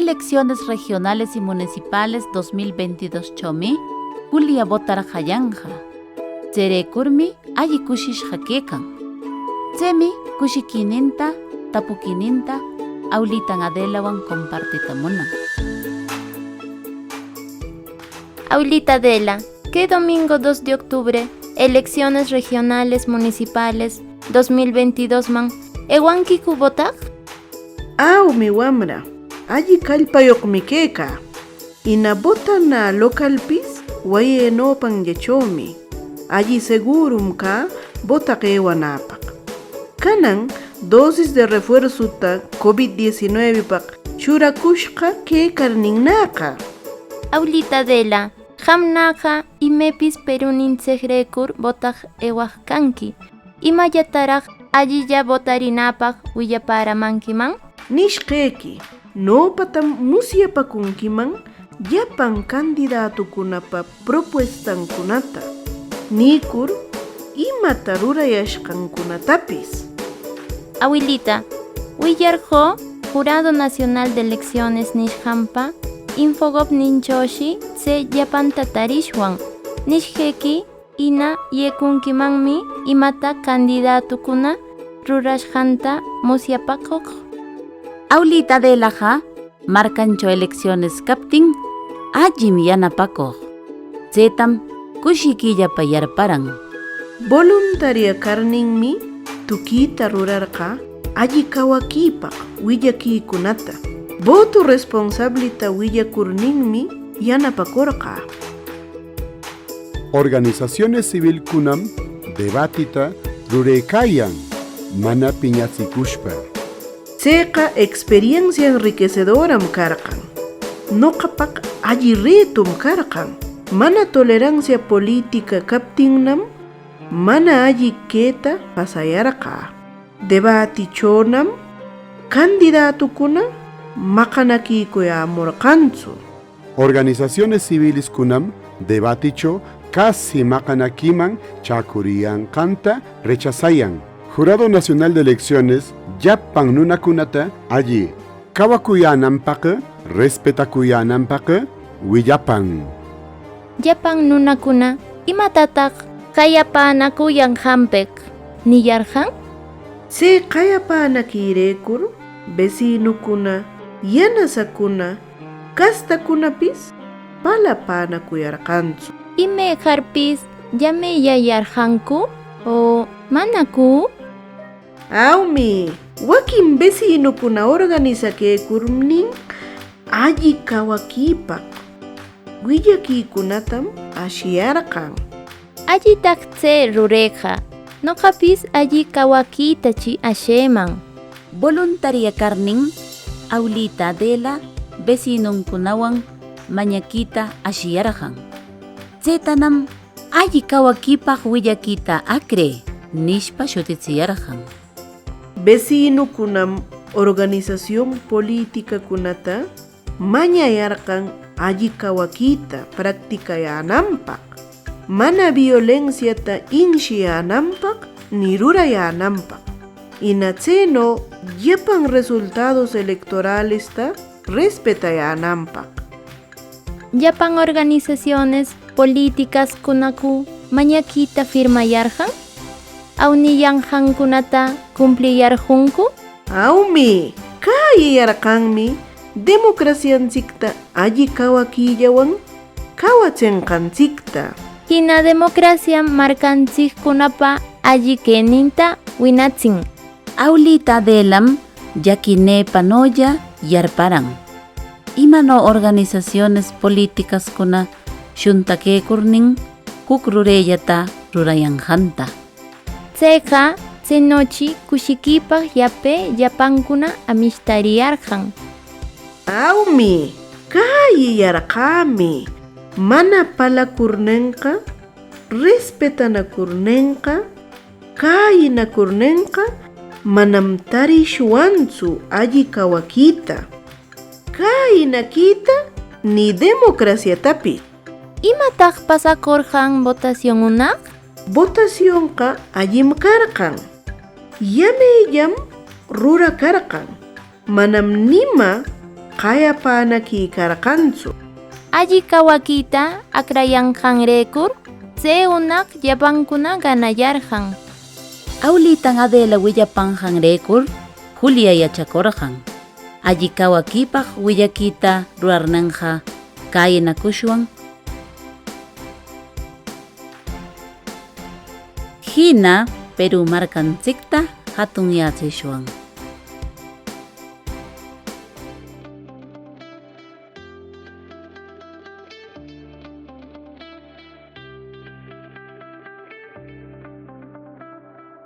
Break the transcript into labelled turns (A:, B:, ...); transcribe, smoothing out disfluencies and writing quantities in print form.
A: Elecciones regionales y municipales 2022 chomi, Julia votar hayanja. Cerekurmi alli kushishqa kaykan. Chaymi kushikininta, tapukininta, Aulitan Adelawan compartita munan.
B: Aulita Adela, ¿qué domingo 2 de octubre, elecciones regionales municipales 2022 man, ewankiku votak?
C: Mi wamra, allí kallpayoqmi kayka. Ina botana localpis waye nopan yachomi. Allí segurum ka botaq ewanapaq. Kanan dosis de refuerzo ta COVID-19 paq churakushqa kaykarninnaqa.
B: Aulita Adela, hamnaqa imepis peruninchikrekur botaq ewaqkanki. Imallataraq allilla votarinapaq willaparamankiman?
C: Nishqayki, nopatam musyapakunkiman llapan candidatukunapa propuestankunata. Nikur imata rurayashqankunatapis.
B: Abuelita, willarjo Jurado Nacional de Elecciones nishhampa Infogop ninchoshi se llapanta tarishwan. Nishheki ina yekunkimanmi imata candidatukuna rurashqanta musyapakuq.
A: Aulita Adelaqa markancho elecciones kaptin allim yanapakuq. Chaytam kushikillapa yarparan.
C: Voluntaria karninmi tukita rurarqa alli kawakipaq willakiykunata. Voto responsablita willakurninmi yanapakurqa.
D: Organizaciones civil kunam debatita ruraykayan mana piñachikushpa.
C: Chayqa experiencia enriquecedoram karqan. Noqapaq alli retum karqan. Mana tolerancia política kaptinnam mana alli kayta pasayarqa. Debatichonam candidatukuna maqanakikuyamurqanchu.
D: Organizaciones civiles kunam debaticho casi maqanakiman chakuriyanqanta rechazayan. Jurado Nacional de Elecciones llapan nunakunata allí kawakuyananpaq, respetakuyananpaq willapan.
B: Llapan nunakuna imatataq qayapanakuyan hampek niyarqan?
C: Se qayapanakirekur vecinukuna, yanasakuna, kastakunapis palapanakuyarqanchu.
B: Ime harpis llameyayarqanku o manaku?
C: Awmi, wakin vecinukuna organizakaykurnin alli kawakipaq willakiykunatam ashiyarqan.
B: Allitaq chay rurayqa, noqapis alli kawakitachi asheman.
A: Voluntaria karnin Aulita Adela vecinunkunawan mañakita ashiyarqan. Chaytanam alli kawakipaq willakita akre nishpa shutichiyarqan.
C: Vecinukunam organización política kunata mañayarqan alli kawakita practicayananpaq. Mana violenciata inshiyananpaq ni rurayananpaq. Inacheno llapan resultados electorales ta respetayananpaq.
B: Llapan organizaciones políticas kunaku mañakita firmayarqan? Awnillanqankunata cumpliyarqunku?
C: Awmi, kayayarqanmi democracianchikta alli kawakillawan kawachinqanchikta.
B: Hina democracia markanchikkunapa alli kayninta winachin.
A: Aulita Adelam llakinepanolla yarparan. Imano organizaciones políticas kuna shuntakaykurnin huk rurayllata rurayanqanta.
B: Chayqa chaynochi kushikipaq llapankuna amishtariyarqan.
C: Awmi, kayayarqami mana palakurnenqa, respetanakurnenqa, kayinakurnenqa manam tarishwanchu alli kawakita, kayinakita ni democraciatapi.
B: Imataq pasakurqan votación unaq?
C: Votacionqa allim karqan. Yamellam rura karqan. Manam nima qayapanakiykarqantsu.
B: Alli kawakita akrayanqanrekur tse hunaq llapankuna ganayarqan.
A: Awlitan Adela willapanqanrekur Julia yachakurqan. Alli kawakipaq willakita rurarnanqa kaynakushwan. Hina Peru markanchikta hatunyachishwan.